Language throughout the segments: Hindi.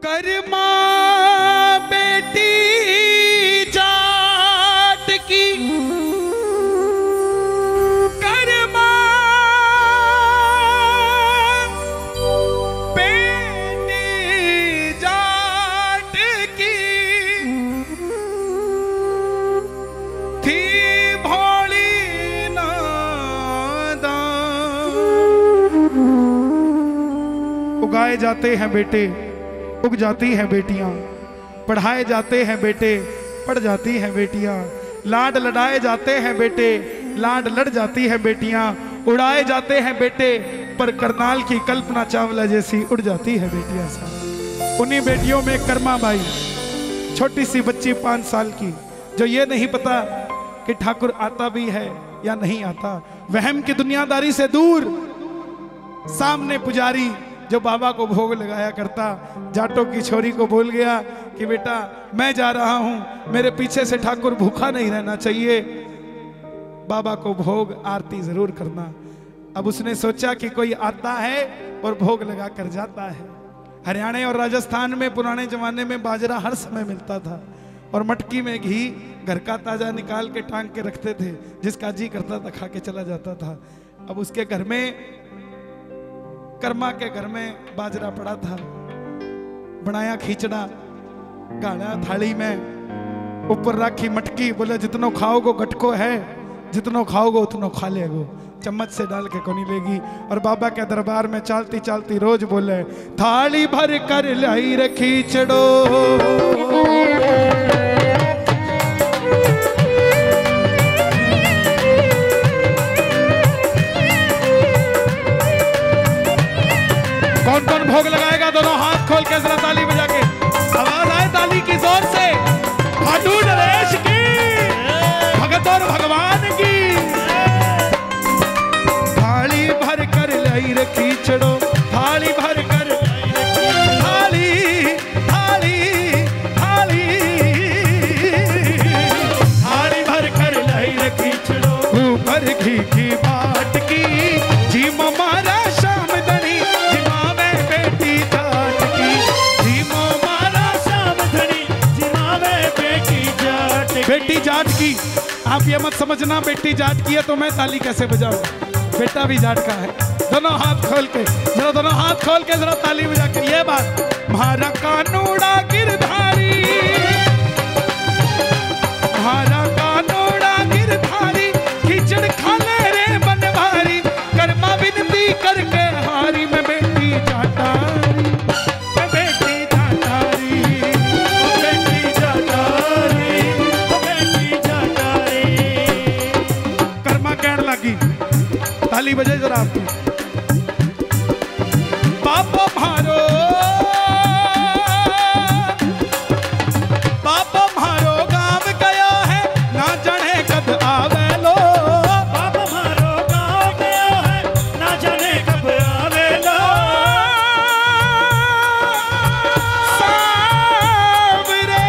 कर्मा बेटी जाट की, कर्मा बेटी जाट की, थी भोली नादान। उगाए जाते हैं बेटे, उग जाती हैं बेटियां, पढ़ाए जाते हैं बेटे, पढ़ जाती हैं बेटियां, लाड लड़ाए जाते हैं बेटे, लाड लड़ जाती हैं बेटियां, उड़ाए जाते हैं बेटे, पर करनाल की कल्पना चावला जैसी उड़ जाती है बेटियां साहब। उन्हीं बेटियों में कर्मा बाई, छोटी सी बच्ची 5 साल की, जो ये नहीं पता कि ठाकुर आता भी है या नहीं आता। वहम की दुनियादारी से दूर, सामने पुजारी जो बाबा को भोग लगाया करता, जाटों की छोरी को बोल गया कि बेटा मैं जा रहा हूं, मेरे पीछे से ठाकुर भूखा नहीं रहना चाहिए, बाबा को भोग आरती जरूर करना। अब उसने सोचा कि कोई आता है और भोग लगा कर जाता है। हरियाणा और राजस्थान में पुराने जमाने में बाजरा हर समय मिलता था और मटकी में घी घर का ताजा निकाल के टांग के रखते थे, जिसका जी करता था खा के चला जाता था। अब उसके घर में, कर्मा के घर में बाजरा पड़ा था, बनाया खिचड़ा, गाड़ा थाली में, ऊपर रखी मटकी, बोले जितनो खाओगो गटको है, जितनो खाओगो उतनो खा लेगो, चम्मच से डाल के कोनी लेगी। और बाबा के दरबार में चालती चालती रोज बोले थाली भर कर लाई रे खिचड़ो, कौन कौन भोग लगाएगा? दोनों हाथ खोल के जरा ताली बजा के, आवाज आए ताली की जोर से। खाटू नरेश की, भगत और भगवान की। थाली भर कर लाई रे खिचड़ो, थाली भर कर, थाली थाली थाली, थाली भर कर लाई रे खिचड़ो, ऊपर घी की बाट की, जी मारा बेटी जाट की। आप ये मत समझना बेटी जाट की है तो मैं ताली कैसे बजाऊं, बेटा भी जाट का है। दोनों हाथ खोल के जरा, दोनों हाथ खोल के जरा ताली बजा के ये बात। म्हारा कानूड़ा गिरधारी, म्हारा कानूड़ा गिरधारी, खिचड़ खाले रे बनवारी, कर्मा विनती करके हारी, मैं बेटी जाटारी, मैं बेटी जाटारी, बेटी जाटारी, ताली बजे जरा आपकी। पापा मारो, पापा मारो गांव गया है, ना जाने कब आवे लो, पापा मारो गांव गया है, ना जाने कब आवे लो, सावरे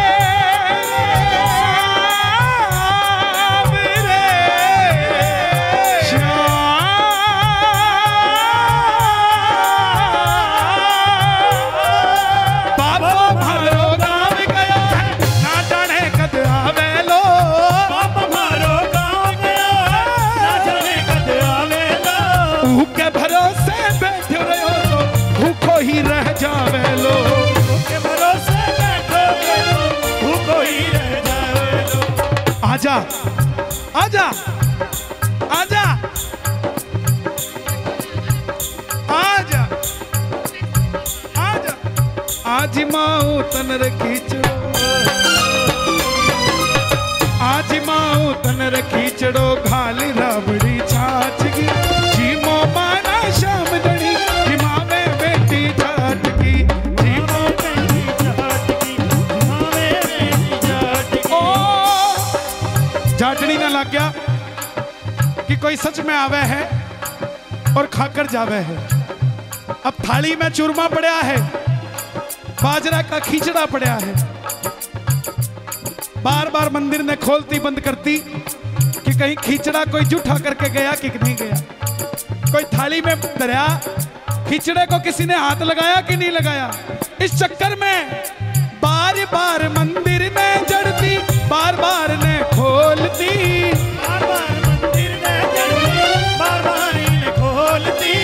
आजा आजा आजा आजा आजा, आज माऊ तनर खींचड़ो, आज माऊ तनर खींचड़ो, घाली राबड़ी छाछ की, जी मो माना शाम दड़ी, जिमा में बेटी जाट की, जी मो बेटी जाट की, जिमा में बेटी जाट की। ओ जाटड़ी ना लग गया कि कोई सच में आवे है और खाकर जावे है। अब थाली में चूरमा पड़ा है, बाजरा का खिचड़ा पड़ा है, बार बार मंदिर ने खोलती बंद करती कि कहीं खिचड़ा कोई जूठा करके गया कि नहीं गया। कोई थाली में दरिया, खिचड़े को किसी ने हाथ लगाया कि नहीं लगाया। इस चक्कर में बार बार मंदिर में जड़ती, बार बार ने खोलती, बार बार मंदिर में जड़ती, बार बार इन्हें खोलती,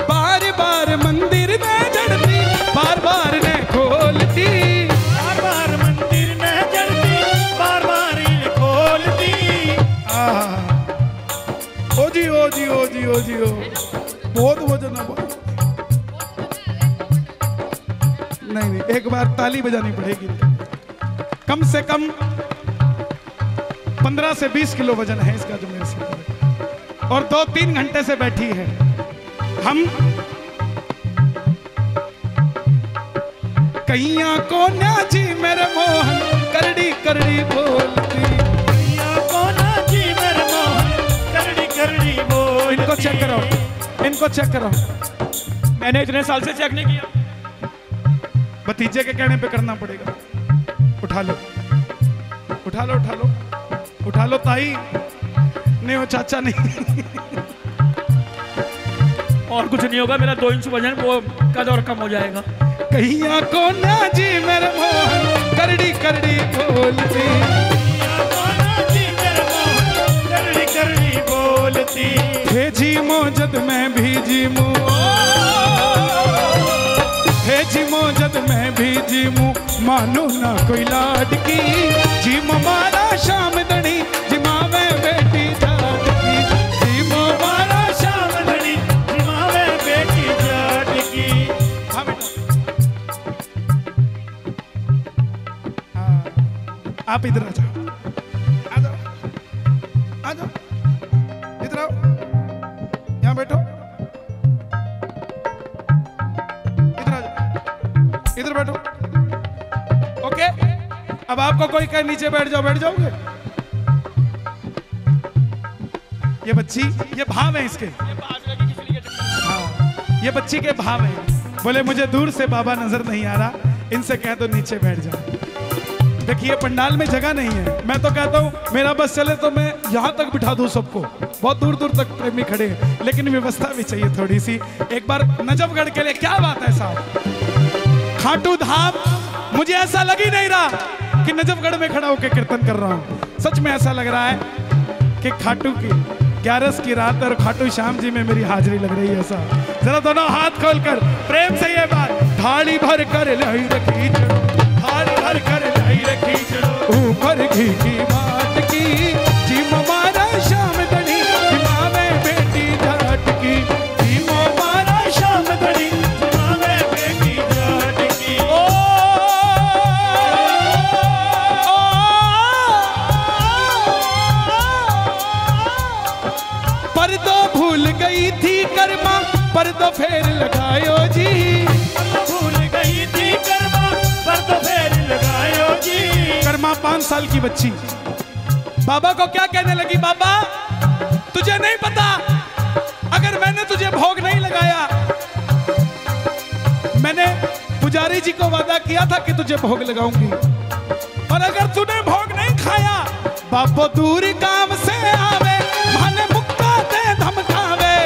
बार बार मंदिर में जड़ती, बार बार ने खोलती, बार बार मंदिर में जड़ती, बार बार इन्हें खोलती। ओ जी ओ जी ओ जी ओ जी ओ, बहुत वजन है। नहीं नहीं, एक बार ताली बजानी पड़ेगी। कम से कम 15 से 20 किलो वजन है इसका जो मेरे से, और 2-3 घंटे से बैठी है। हम कैया को नाची मेरे मोहन, करड़ी करड़ी बोलती, कैया को नाची मेरे मोहन, करड़ी करड़ी बोलती। इनको चेक करो, इनको चेक करो। मैंने इतने साल से चेक नहीं किया। भतीजे के कहने पे करना पड़ेगा। उठा लो उठा लो उठा लो उठा लो ताई, नहीं हो चाचा नहीं। और कुछ नहीं होगा, मेरा 2 इंच वजन वो कद और कम हो जाएगा। कहिया को ना जी मेरे मोहन, करड़ी करड़ी बोलती, कैया को नाची मेरे मोहन, करड़ी करड़ी बोलती। भेजी मोजद में भीजी मुँह, भेजी मोजद में भीजी मुँह, मानो ना कोई लाडकी, जिम मारा शाम दड़ी, जिमावे बेटी जाटकी, जिम मारा शाम दड़ी, जिमावे बेटी जाटकी। हाँ बेटा, हाँ, आप इधर आ जाओ, आ जाओ, आ जाओ, इधर आओ, यहाँ बैठो, इधर आ जाओ, इधर बैठो। ओके, अब आपको कोई कहे नीचे बैठ जाओ, बैठ जाओगे? ये बच्ची, ये भाव है इसके, हाँ, ये बच्ची के भाव है। बोले मुझे दूर से बाबा नजर नहीं आ रहा, इनसे कह दो नीचे बैठ जाओ। देखिए पंडाल में जगह नहीं है, मैं तो कहता हूँ मेरा बस चले तो मैं यहाँ तक बिठा दूँ सबको, बहुत दूर दूर तक प्रेमी खड़े हैं, लेकिन व्यवस्था भी चाहिए थोड़ी सी। एक बार नजफगढ़ के लिए, क्या बात है साहब, खाटू धाम, मुझे ऐसा लग ही नहीं रहा कि नजफगढ़ में खड़ा होकर कीर्तन कर रहा हूँ। सच में ऐसा लग रहा है कि खाटू की 11 की रात और खाटू श्याम जी में मेरी हाजिरी लग रही है। ऐसा जरा दोनों हाथ खोलकर प्रेम से ये बात, थाली भर कर लाई रखी चढ़ो, थाली भर कर लाई रखी चढ़ो, ऊपर घी की बात की, जिम मारा शाम दड़ी, जिमावे बेटी जाटकी, जिम मारा शाम दड़ी, जिमावे बेटी जाटकी। पर तो भूल गई थी कर्मा, पर तो फेर लगायो जी, भूल गई थी कर्मा, पर तो फेर लगायो जी। कर्मा 5 साल की बच्ची बाबा को क्या कहने लगी, बाबा तुझे नहीं पता, अगर मैंने तुझे भोग नहीं लगाया, मैंने पुजारी जी को वादा किया था कि तुझे भोग लगाऊंगी, और अगर तूने भोग नहीं खाया, बाबो दूर काम से आवे, माने मुक्का दे धमकावे,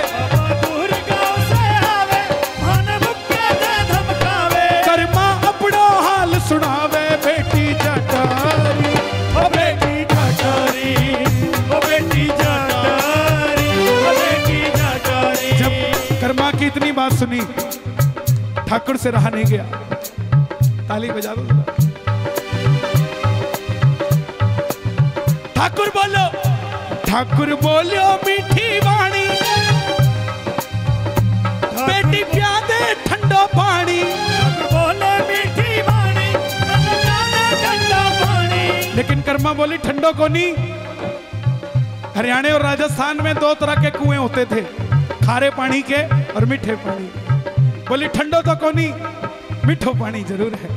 दूर गाँव से आवे, मन मुक्के दे धमकावे, कर्मा अपनो हाल सुनावे, बेटी जटारी, ओ बेटी जाटारी, ओ बेटी जाटारी, ओ बेटी जाटारी। जब कर्मा की इतनी बात सुनी, ठाकुर से रहा नहीं गया। ताली बजा दो। ठाकुर बोलो, ठाकुर बोलो मीठी वाणी, बेटी प्या दे ठंडो पानी, बोले मीठी वाणी, ठंडा पानी। लेकिन कर्मा बोली ठंडो को नहीं। हरियाणा और राजस्थान में 2 तरह के कुएं होते थे, खारे पानी के और मीठे पानी। बोली ठंडो तो को नहीं, मीठो पानी जरूर है।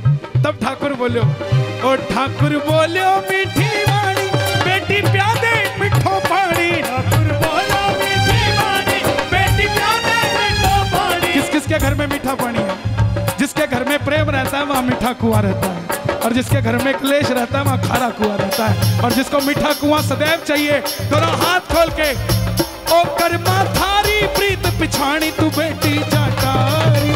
तब ठाकुर बोलो, ओ ठाकुर बोलो मीठी वाणी, बेटी प्या दे मीठो पानी, ठाकुर बोलो मीठी वाणी, बेटी प्या दे मीठो पानी। किस किस के घर में मीठा पानी है? जिसके घर में प्रेम रहता है वहाँ मीठा कुआं रहता है, और जिसके घर में क्लेश रहता है वहाँ खारा कुआं रहता है। और जिसको मीठा कुआं सदैव चाहिए, दोनों हाथ खोल के, ओ कर्मा थारी प्रीत पिछाणी, तू बेटी जाटारी,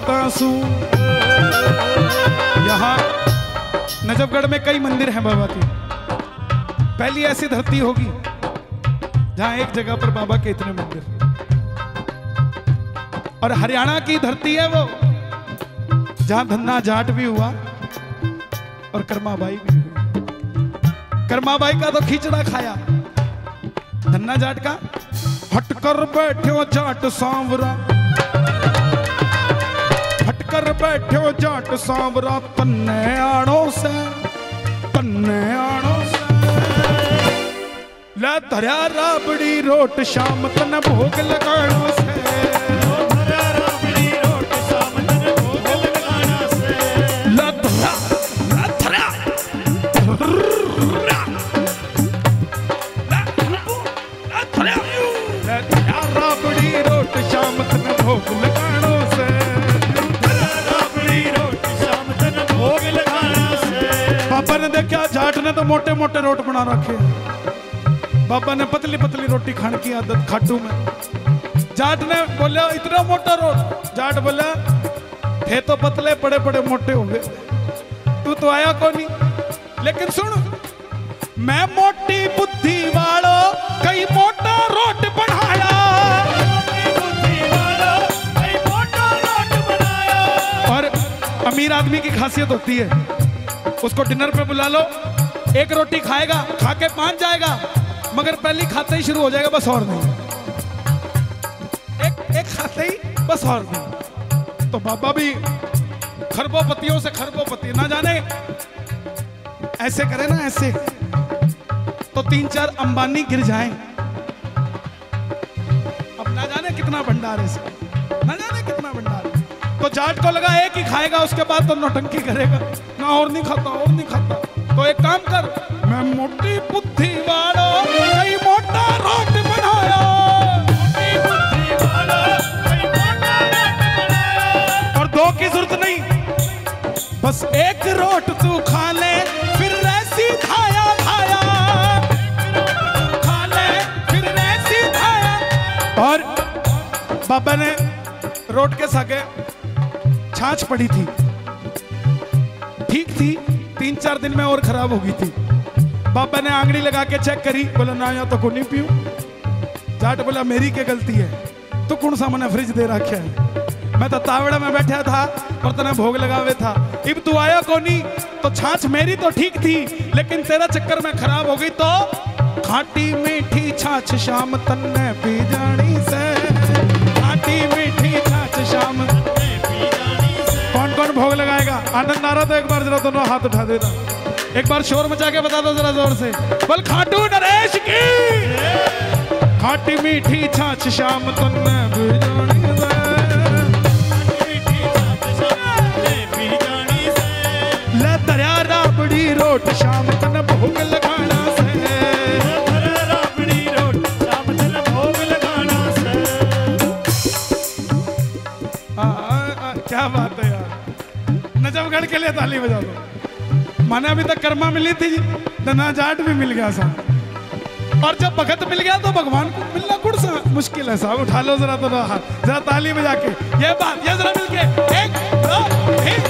तासू। यहाँ नजफगढ़ में कई मंदिर हैं बाबा के। पहली ऐसी धरती होगी जहां एक जगह पर बाबा के इतने मंदिर। और हरियाणा की धरती है वो जहां धन्ना जाट भी हुआ और कर्माबाई भी हुई। कर्माबाई का तो खिचड़ा खाया, धन्ना जाट का हटकर बैठो जाट सांवरा, हटकर बैठो जाट सांवरा, तन्ने आड़ो से, तन्ने आड़ो से। ला धर्या राबड़ी रोट शाम तन भोग लगाणो से, धर्या राबड़ी रोट शाम तन भोग लगाना से। ला धर्या राबड़ी रोट शाम तन भोग लगाणो से, राबड़ी रोट शाम तन भोग लगाना से। बाबा ने देखा जाट ने तो मोटे मोटे रोट बना रखे, बाबा ने पतली पतली रोटी खाने की आदत खाटू में। जाट ने बोला इतना मोटा रोट, जाट बोला थे तो पतले बड़े बड़े मोटे हो गए, तू तो आया कौन नहीं। लेकिन सुन, मैं मोटी बुद्धि वालो कई मोटा रोट बढ़ाया, और अमीर आदमी की खासियत होती है, उसको डिनर पे बुला लो, एक रोटी खाएगा, खा के पांच जाएगा, मगर पहली खाते ही शुरू हो जाएगा बस और नहीं, एक खाते ही बस और नहीं। तो बाबा भी खरबोपतियों से खरबोपति, ना जाने ऐसे करे ना ऐसे तो 3-4 अंबानी गिर जाएं। अब ना जाने कितना भंडार है, ना जाने कितना भंडार है। तो जाट को लगा एक ही खाएगा, उसके बाद तो नौटंकी करेगा, ना और नहीं खाता, और नहीं खाता। तो एक काम कर, मैं मोटी बुद्धि वाला कई मोटा रोट बनाया, मोटी बुद्धि वाला कई मोटा रोट बनाया। और दो की जरूरत नहीं, बस एक रोट तू खा ले, फिर ऐसी खाया खाया, खा ले फिर ऐसी खाया। और बाबा ने रोट के सागे छाछ पड़ी थी, ठीक थी, 3-4 दिन में और खराब हो गई थी। बाबा ने आंगली लगा के चेक करी, बोला ना या तो को नहीं पीऊं। जाट बोला मेरी क्या गलती है, तो कौन सा मैंने फ्रिज दे रखा है, मैं तो तावड़ा में बैठा था और तने भोग लगावे था, इब तू आया को नहीं। तो छाछ मेरी तो ठीक थी, लेकिन तेरा चक्कर में खराब हो गई। तो खाटी मीठी छाछ शाम तन्ने पी जानी से, खाटी मीठी छाछ शाम पी जानी से। कौन कौन भोग लगाएगा? आनंद आ रहा तो एक बार जरा दोनों हाथ उठा देना, एक बार शोर मचा के बता दो जरा जोर से, बोल खाटू नरेश की। खाटी मीठी छाछ शाम तन्ने पी जानी से, राबड़ी रोट शाम तन भोग लगाना से, राबड़ी रोट शाम तन भोग लगाना से। क्या बात है यार, नजफगढ़ के लिए ताली बजा दो। माने अभी तक कर्मा मिली थी, धना जाट भी मिल गया साहब, और जब भगत मिल गया तो भगवान को मिलना कुछ मुश्किल है साहब। उठा लो जरा दोनों हाथ, जरा ताली बजा के ये बात, ये जरा मिल के 1 2 3।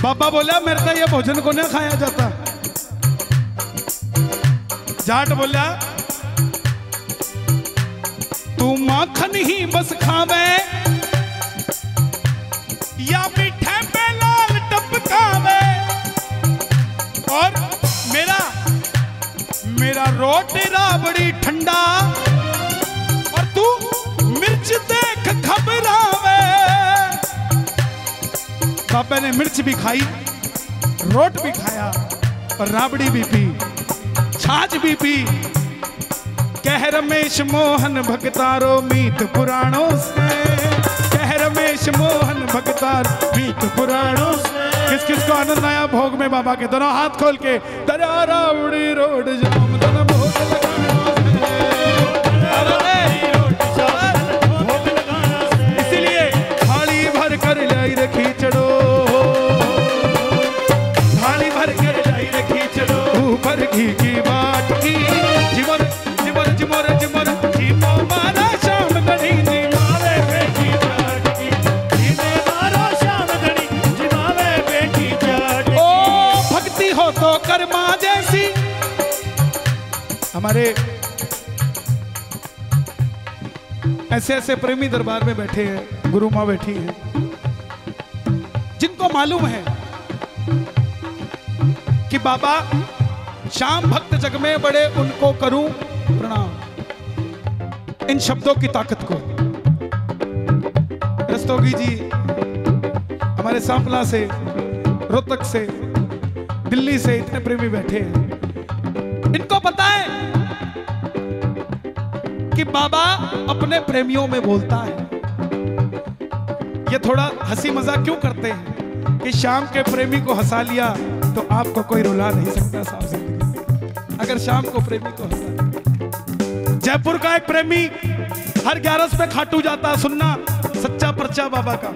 बाबा बोला मेरे को ये भोजन को नहीं खाया जाता। जाट बोला तू माखन ही बस खावे या मीठे पे लाल टपकावे, और मेरा रोट राबड़ी ठंडा, और तू मिर्च देख घबरावे। बाबा ने मिर्च भी खाई, रोट भी खाया, और राबड़ी भी पी, छाछ भी पी। कह रमेश मोहन भगतारो मीत पुराणों से, कह रमेश मोहन भगतार बीत पुराणों से। किस किस को आनंद आया भोग में बाबा के? दोनों हाथ खोल के दरिया उड़ी रोड जाम दोनों भोग लगाना। इसीलिए थाली भर कर लाई रखी चढ़ो, थाली भर कर लाई रखी चढ़ो, ऊपर घी की बाट की जिमर जिमर जिमर जिमर जीमो मारा शाम गणी जिमावे बेटी जाट की, जीमे मारा शाम गणी जिमावे बेटी जाट की। ओ भक्ति हो तो कर्मा जैसी। हमारे ऐसे ऐसे प्रेमी दरबार में बैठे हैं, गुरु माँ बैठी हैं, जिनको मालूम है कि बाबा श्याम भक्त जग में बड़े, उनको करूं प्रणाम। इन शब्दों की ताकत को रस्तोगी जी हमारे सांपला से, रोहतक से, दिल्ली से इतने प्रेमी बैठे हैं। इनको पता है कि बाबा अपने प्रेमियों में बोलता है। ये थोड़ा हंसी मजाक क्यों करते हैं कि श्याम के प्रेमी को हंसा लिया तो आपको कोई रुला नहीं सकता साहब जिंदगी। अगर शाम को प्रेमी को हंसा। जयपुर का एक प्रेमी हर 11 पे खाटू जाता, सुनना सच्चा पर्चा बाबा का।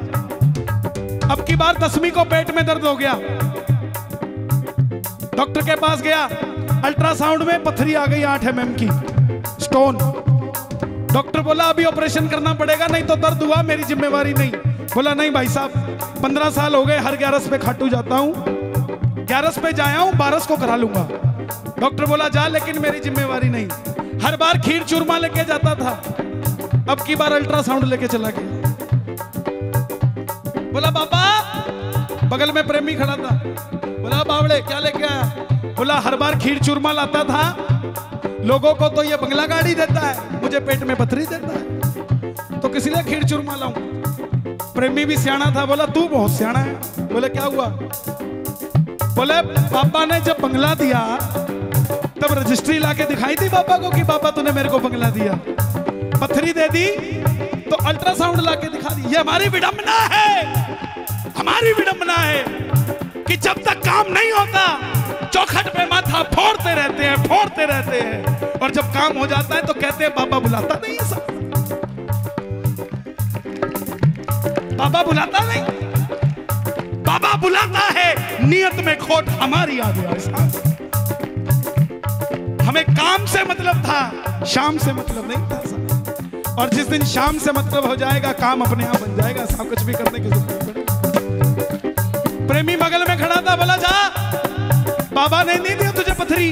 अब की बार 10वीं को पेट में दर्द हो गया, डॉक्टर के पास गया, अल्ट्रासाउंड में पथरी आ गई 8 mm की, स्टोन। डॉक्टर बोला अभी ऑपरेशन करना पड़ेगा, नहीं तो दर्द हुआ मेरी जिम्मेवारी नहीं। बोला नहीं भाई साहब, 15 साल हो गए हर 11 पे खाटू जाता हूं, 11 पे जाया हूं, 12 को करा लूंगा। डॉक्टर बोला जा, लेकिन मेरी जिम्मेवारी नहीं। हर बार खीर चूरमा लेके जाता था, अब की बार अल्ट्रासाउंड लेके चला गया। बोला बाबा, बगल में प्रेमी खड़ा था, बोला बावड़े क्या लेके आया? बोला हर बार खीर चूरमा लाता था, लोगों को तो ये बंगला गाड़ी देता है, मुझे पेट में पथरी देता है, तो किसी लिए खीर चूरमा लाऊं? प्रेमी भी सियाना था, बोला तू बहुत सियाना है। बोले क्या हुआ? बोले पापा ने जब बंगला दिया तब रजिस्ट्री लाके दिखाई थी पापा को कि पापा तूने मेरे को बंगला दिया। पथरी दे दी तो अल्ट्रासाउंड लाके दिखा दी। ये हमारी विडंबना है, हमारी विडंबना है कि जब तक काम नहीं होता चौखट पे माथा फोड़ते रहते हैं, फोड़ते रहते हैं, और जब काम हो जाता है तो कहते हैं बाबा बुलाता नहीं है। सब बाबा बुलाता नहीं, बाबा बुलाता है, नियत में खोट हमारी आ गया। हमें काम से मतलब था, शाम से मतलब नहीं था साहब। और जिस दिन शाम से मतलब हो जाएगा, काम अपने आप बन जाएगा साहब, कुछ भी करने की जरूरत नहीं। प्रेमी बगल में खड़ा था, बोला जा, बाबा ने नहीं दिया तुझे पथरी,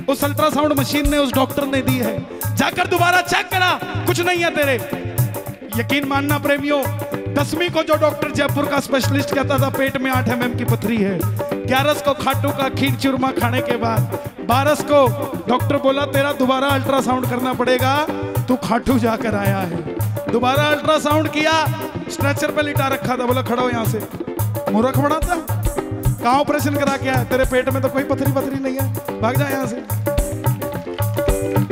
उस अल्ट्रासाउंड मशीन ने, उस डॉक्टर ने दी है, जाकर दोबारा चेक करा, कुछ नहीं है तेरे। यकीन मानना प्रेमियों, 10वीं को जो डॉक्टर जयपुर का स्पेशलिस्ट कहता था पेट में 8 mm की पथरी है, 11 को खाटू का खीर चूरमा खाने के बाद 12 को डॉक्टर बोला तेरा दोबारा अल्ट्रासाउंड करना पड़ेगा, तू खाटू जाकर आया है। दोबारा अल्ट्रासाउंड किया, स्ट्रेचर पे लिटा रखा था, बोला खड़ा हो यहां से। मूर्ख बना था, कहां ऑपरेशन करा के आया? तेरे पेट में तो कोई पथरी नहीं है, भाग जा यहां से।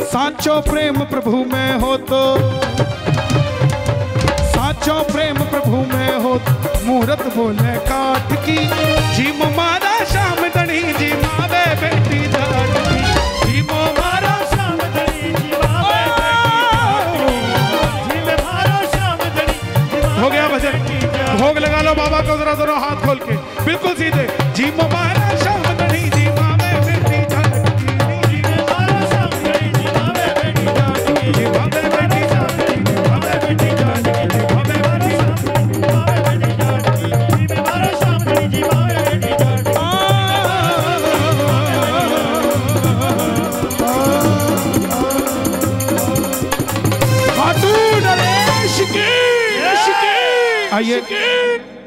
साचो प्रेम प्रभु में हो तो, साचो प्रेम प्रभु में हो, मुहूर्त बोले काठ की, जीमो मारा शाम दणी जी मावे बेटी जाट की, जीमो मारा शाम दणी जी मावे बेटी जाट की, जीमे मारा शाम दणी जी मावे। हो गया भजन, भोग लगा लो बाबा को जरा, दोनों हाथ खोल के बिल्कुल सीधे। जीमो मारा शाम दणी जी मावे बेटी जाट की, जीमे मारा शाम दणी जी मावे बेटी जाट की, जी मावे बेटी जाट की, मावे बेटी जाट की, आइए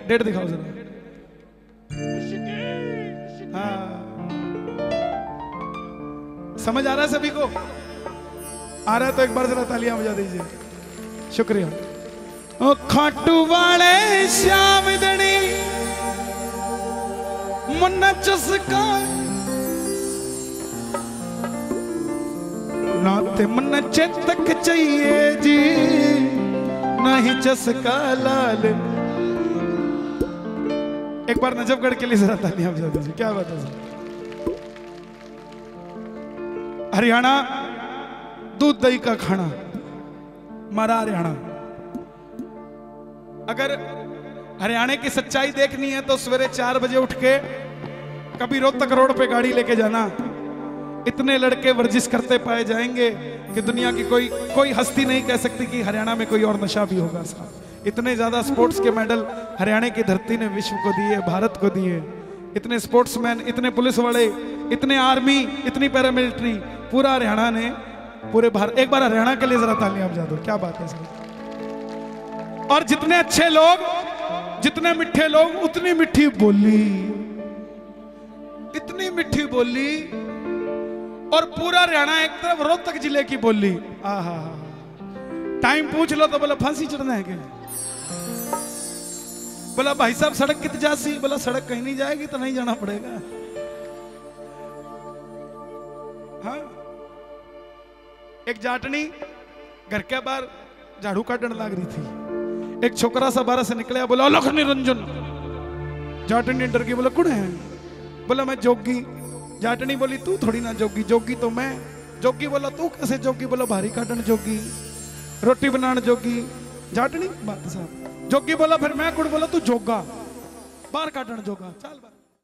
डेट दिखाओ जरा। हाँ, समझ आ रहा है सभी को? आ रहा है तो एक बार जरा तालियां बजा दीजिए, शुक्रिया। ओ खाटू वाले श्याम दणी मुन्ना चसका नाते मन चेतक चाहिए जी, नहीं चस्का लाल। एक बार नजफगढ़ के लिए जरा तालियां बजा दीजिए, क्या बात है सर। हरियाणा दूध दही का खाना, हमारा हरियाणा। अगर हरियाणा की सच्चाई देखनी है तो सवेरे 4 बजे उठ के कभी रोहतक रोड पे गाड़ी लेके जाना, इतने लड़के वर्जिश करते पाए जाएंगे कि दुनिया की कोई हस्ती नहीं कह सकती कि हरियाणा में कोई और नशा भी होगा साहब। इतने ज्यादा स्पोर्ट्स के मेडल हरियाणा की धरती ने विश्व को दिए, भारत को दिए। इतने स्पोर्ट्समैन, इतने पुलिस वाले, इतने आर्मी, इतनी पैरामिलिट्री, पूरा हरियाणा ने, पूरे भारत। एक बार हरियाणा के लिए जरा तालियां बजा दो, क्या बात है सर। और जितने अच्छे लोग, जितने मिठे लोग, उतनी मिठी बोली, इतनी मिठी बोली। और पूरा हरियाणा एक तरफ रोहतक जिले की बोली। आहा, टाइम पूछ लो तो बोला फांसी चढ़ना है क्या? बोला भाई साहब सड़क कितनी जासी? बोला सड़क कहीं नहीं जाएगी तो नहीं जाना पड़ेगा। हाँ, एक जाटनी घर के बाहर झाड़ू काटने लग रही थी। एक छोकरा सा बाहर से निकला, बोला लख निरंजन। जाटनी डर गई, बोला कौन है? बोला मैं जोगी। जाटनी बोली तू थोड़ी ना जोगी, जोगी तो मैं। जोगी बोला तू कैसे जोगी? बोला भारी काटन जोगी, रोटी बनाने जोगी। जाटनी बात साहब। जोगी बोला फिर मैं कुड़? बोला तू जोगा, बाहर काटन जोगा। चल बाहर।